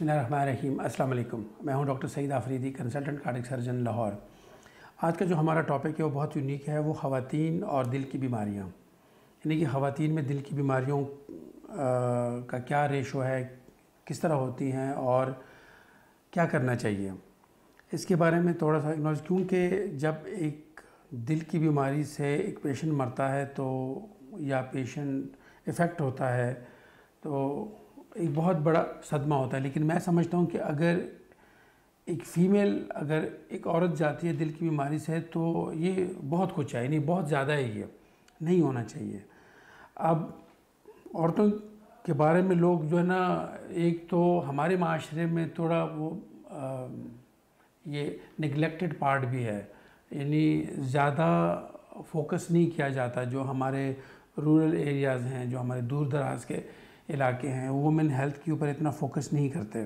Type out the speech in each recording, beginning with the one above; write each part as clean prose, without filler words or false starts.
बिस्मिल्लाहिर्रहमानिर्रहीम। अस्सलाम वालेकुम। मैं हूं doctor Saeed Afridi, consultant cardiac surgeon Lahore. आज का जो हमारा टॉपिक है वो बहुत यूनिक है। वो ख़वातीन और दिल की बीमारियां, यानी कि ख़वातीन में दिल की बीमारियों का क्या रेशो है, किस तरह होती हैं और क्या करना चाहिए, इसके बारे में थोड़ा सा नॉलेज। क्योंकि जब एक दिल की बीमारी से एक पेशेंट मरता है तो या पेशेंट इफ़ेक्ट होता है तो एक बहुत बड़ा सदमा होता है। लेकिन मैं समझता हूँ कि अगर एक फ़ीमेल, अगर एक औरत जाती है दिल की बीमारी से तो ये बहुत कुछ है, यानी बहुत ज़्यादा है, ये नहीं होना चाहिए। अब औरतों के बारे में लोग जो है ना, एक तो हमारे माशरे में थोड़ा वो ये निगलेक्टेड पार्ट भी है, यानी ज़्यादा फोकस नहीं किया जाता। जो हमारे रूरल एरियाज़ हैं, जो हमारे दूर दराज के इलाके हैं, वुमेन हेल्थ के ऊपर इतना फोकस नहीं करते।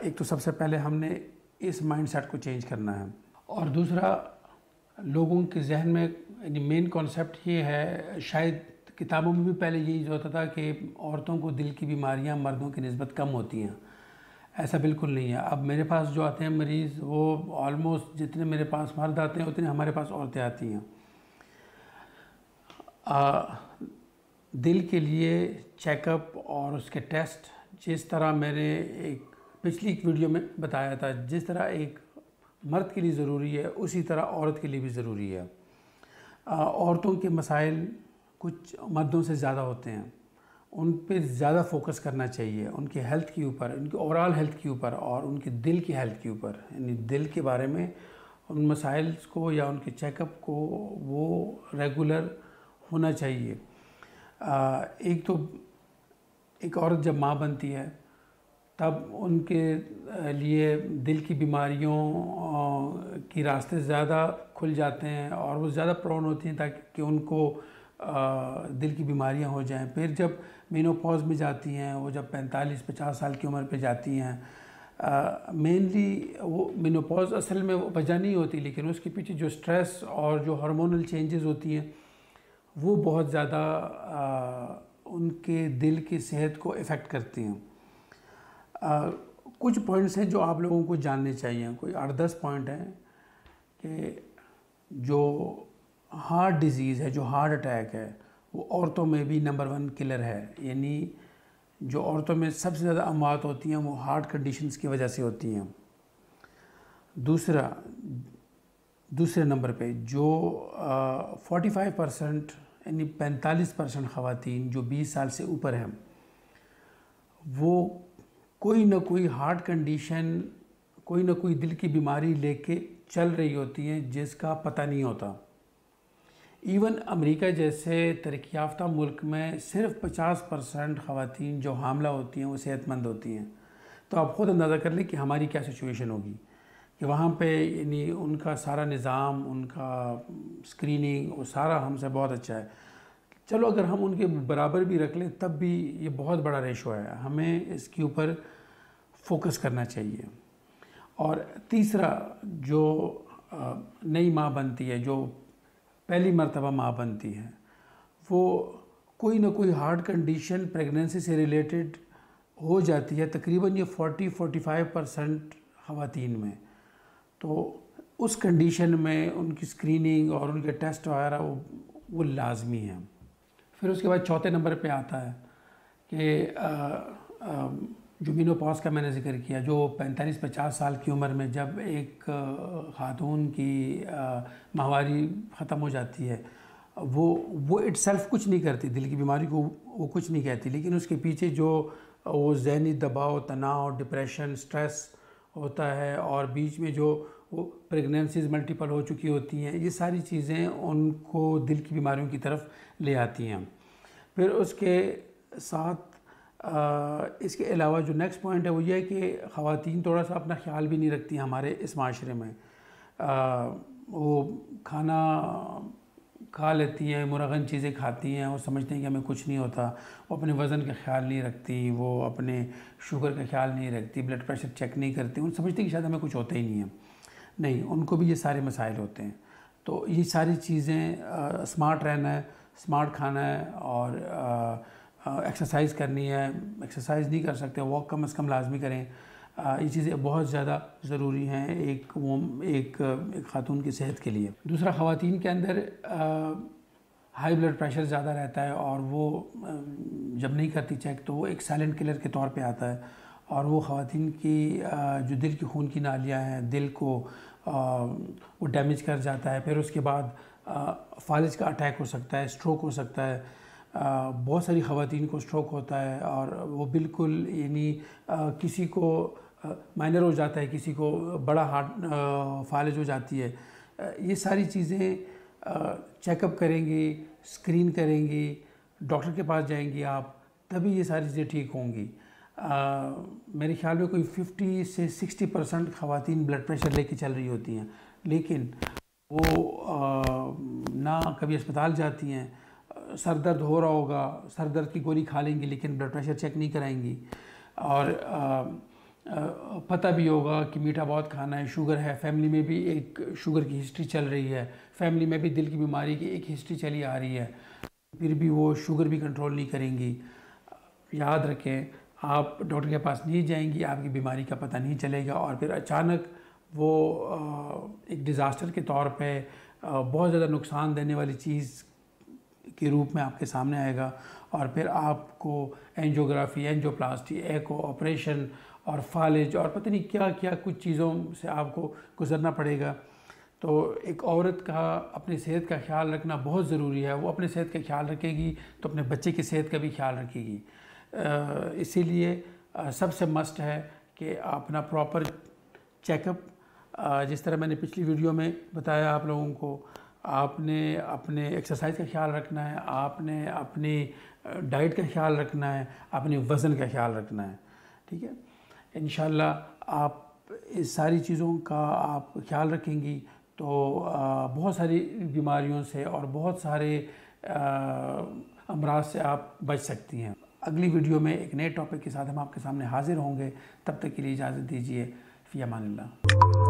एक तो सबसे पहले हमने इस माइंडसेट को चेंज करना है, और दूसरा लोगों के जहन में यानी मेन कॉन्सेप्ट ये है, शायद किताबों में भी पहले यही होता था कि औरतों को दिल की बीमारियां मर्दों की निस्बत कम होती हैं। ऐसा बिल्कुल नहीं है। अब मेरे पास जो आते हैं मरीज़, वो ऑलमोस्ट जितने मेरे पास मर्द आते हैं उतने हमारे पास औरतें आती हैं। दिल के लिए चेकअप और उसके टेस्ट, जिस तरह मैंने एक पिछली वीडियो में बताया था, जिस तरह एक मर्द के लिए ज़रूरी है उसी तरह औरत के लिए भी ज़रूरी है। औरतों के मसाइल कुछ मर्दों से ज़्यादा होते हैं, उन पे ज़्यादा फोकस करना चाहिए, उनके हेल्थ के ऊपर, उनकी ओवरऑल हेल्थ के ऊपर और उनके दिल की हेल्थ के ऊपर, यानी दिल के बारे में उन मसाइल्स को या उनके चेकअप को वो रेगुलर होना चाहिए। एक तो एक औरत जब माँ बनती है तब उनके लिए दिल की बीमारियों की रास्ते ज़्यादा खुल जाते हैं और वो ज़्यादा प्रोन होती हैं ताकि उनको दिल की बीमारियां हो जाएं। फिर जब मेनोपॉज में जाती हैं, वो जब 45-50 साल की उम्र पे जाती हैं, मेनली वो मेनोपॉज असल में वो वजह नहीं होती, लेकिन उसके पीछे जो स्ट्रेस और जो हार्मोनल चेंजेस होती हैं वो बहुत ज़्यादा उनके दिल की सेहत को इफ़ेक्ट करती हैं। कुछ पॉइंट्स हैं जो आप लोगों को जानने चाहिए, कोई 8-10 पॉइंट हैं कि जो हार्ट डिज़ीज़ है, जो हार्ट अटैक है, वो औरतों में भी नंबर 1 किलर है। यानी जो औरतों में सबसे ज़्यादा अमवात होती हैं वो हार्ट कंडीशंस की वजह से होती हैं। दूसरे नंबर पे जो 45% यानी 45% ख़वातीन जो 20 साल से ऊपर हैं, वो कोई ना कोई हार्ट कंडीशन, कोई ना कोई दिल की बीमारी लेके चल रही होती हैं जिसका पता नहीं होता। इवन अमेरिका जैसे तरक्की याफ्ता मुल्क में सिर्फ 50% ख़वातीन जो हामला होती हैं वो सेहतमंद होती हैं। तो आप ख़ुद अंदाज़ा कर लें कि हमारी क्या सिचुएशन होगी कि वहाँ पे यानी उनका सारा निज़ाम, उनका स्क्रीनिंग, वो सारा हमसे बहुत अच्छा है। चलो अगर हम उनके बराबर भी रख लें तब भी ये बहुत बड़ा रेशो है, हमें इसके ऊपर फोकस करना चाहिए। और तीसरा, जो नई माँ बनती है, जो पहली मर्तबा माँ बनती है, वो कोई ना कोई हार्ट कंडीशन प्रेगनेंसी से रिलेटेड हो जाती है, तकरीबन ये 40-45% ख़वातीन में। तो उस कंडीशन में उनकी स्क्रीनिंग और उनके टेस्ट वगैरह वो लाजमी है। फिर उसके बाद चौथे नंबर पे आता है कि जो मेनोपॉज का मैंने जिक्र किया, जो 45-50 साल की उम्र में जब एक खातून की माहवारी ख़त्म हो जाती है, वो इटसेल्फ कुछ नहीं करती, दिल की बीमारी को वो कुछ नहीं कहती, लेकिन उसके पीछे जो वो ज़हनी दबाव, तनाव, डिप्रेशन, स्ट्रेस होता है, और बीच में जो वो प्रेगनेंसीज मल्टीपल हो चुकी होती हैं, ये सारी चीज़ें उनको दिल की बीमारियों की तरफ ले आती हैं। फिर उसके साथ इसके अलावा जो नेक्स्ट पॉइंट है वो ये है कि ख़वातीन थोड़ा सा अपना ख्याल भी नहीं रखती हमारे इस माशरे में। वो खाना खा लेती हैं, मुरगन चीज़ें खाती हैं, वो समझते हैं कि हमें कुछ नहीं होता, वो अपने वज़न का ख्याल नहीं रखती, वो अपने शुगर का ख्याल नहीं रखती, ब्लड प्रेशर चेक नहीं करती, उन समझते हैं कि शायद हमें कुछ होता ही नहीं है। नहीं, उनको भी ये सारे मसाइल होते हैं। तो ये सारी चीज़ें, स्मार्ट रहना है, स्मार्ट खाना है, और एक्सरसाइज करनी है, एक्सरसाइज नहीं कर सकते, वॉक कम से कम लाजमी करें। ये चीज़ें बहुत ज़्यादा ज़रूरी हैं एक ख़ातून की सेहत के लिए। दूसरा, ख़वातीन के अंदर हाई ब्लड प्रेशर ज़्यादा रहता है और वो जब नहीं करती चेक तो वो एक साइलेंट किलर के तौर पे आता है और वो ख़वातीन की जो दिल की खून की नालियाँ हैं, दिल को वो डैमेज कर जाता है। फिर उसके बाद फालिज का अटैक हो सकता है, स्ट्रोक हो सकता है। बहुत सारी ख़वातीन को स्ट्रोक होता है और वो बिल्कुल यानी किसी को माइनर हो जाता है, किसी को बड़ा हार्ट फालिज हो जाती है। ये सारी चीज़ें चेकअप करेंगी, स्क्रीन करेंगी, डॉक्टर के पास जाएंगी आप, तभी ये सारी चीज़ें ठीक होंगी। मेरे ख्याल में कोई 50 से 60% ख़वातीन ब्लड प्रेशर लेके चल रही होती हैं, लेकिन वो ना कभी अस्पताल जाती हैं, सर दर्द हो रहा होगा, सर दर्द की गोली खा लेंगी लेकिन ब्लड प्रेशर चेक नहीं कराएंगी। और पता भी होगा कि मीठा बहुत खाना है, शुगर है, फैमिली में भी एक शुगर की हिस्ट्री चल रही है, फैमिली में भी दिल की बीमारी की एक हिस्ट्री चली आ रही है, फिर भी वो शुगर भी कंट्रोल नहीं करेंगी। याद रखें, आप डॉक्टर के पास नहीं जाएंगी, आपकी बीमारी का पता नहीं चलेगा और फिर अचानक वो एक डिज़ास्टर के तौर पे बहुत ज़्यादा नुकसान देने वाली चीज़ के रूप में आपके सामने आएगा और फिर आपको एंजियोग्राफी, एंजियोप्लास्टी, एको ऑपरेशन और फालिज और पता नहीं क्या क्या कुछ चीज़ों से आपको गुजरना पड़ेगा। तो एक औरत का अपनी सेहत का ख्याल रखना बहुत ज़रूरी है। वो अपने सेहत का ख्याल रखेगी तो अपने बच्चे की सेहत का भी ख्याल रखेगी। इसीलिए सबसे मस्ट है कि अपना प्रॉपर चेकअप, जिस तरह मैंने पिछली वीडियो में बताया आप लोगों को, आपने अपने एक्सरसाइज का ख्याल रखना है, आपने अपनी डाइट का ख्याल रखना है, अपने वज़न का ख्याल रखना है। ठीक है, इंशाल्लाह आप इस सारी चीज़ों का आप ख्याल रखेंगी तो बहुत सारी बीमारियों से और बहुत सारे अमराज से आप बच सकती हैं। अगली वीडियो में एक नए टॉपिक के साथ हम आपके सामने हाजिर होंगे। तब तक के लिए इजाज़त दीजिए। फ़ी अमानिल्लाह।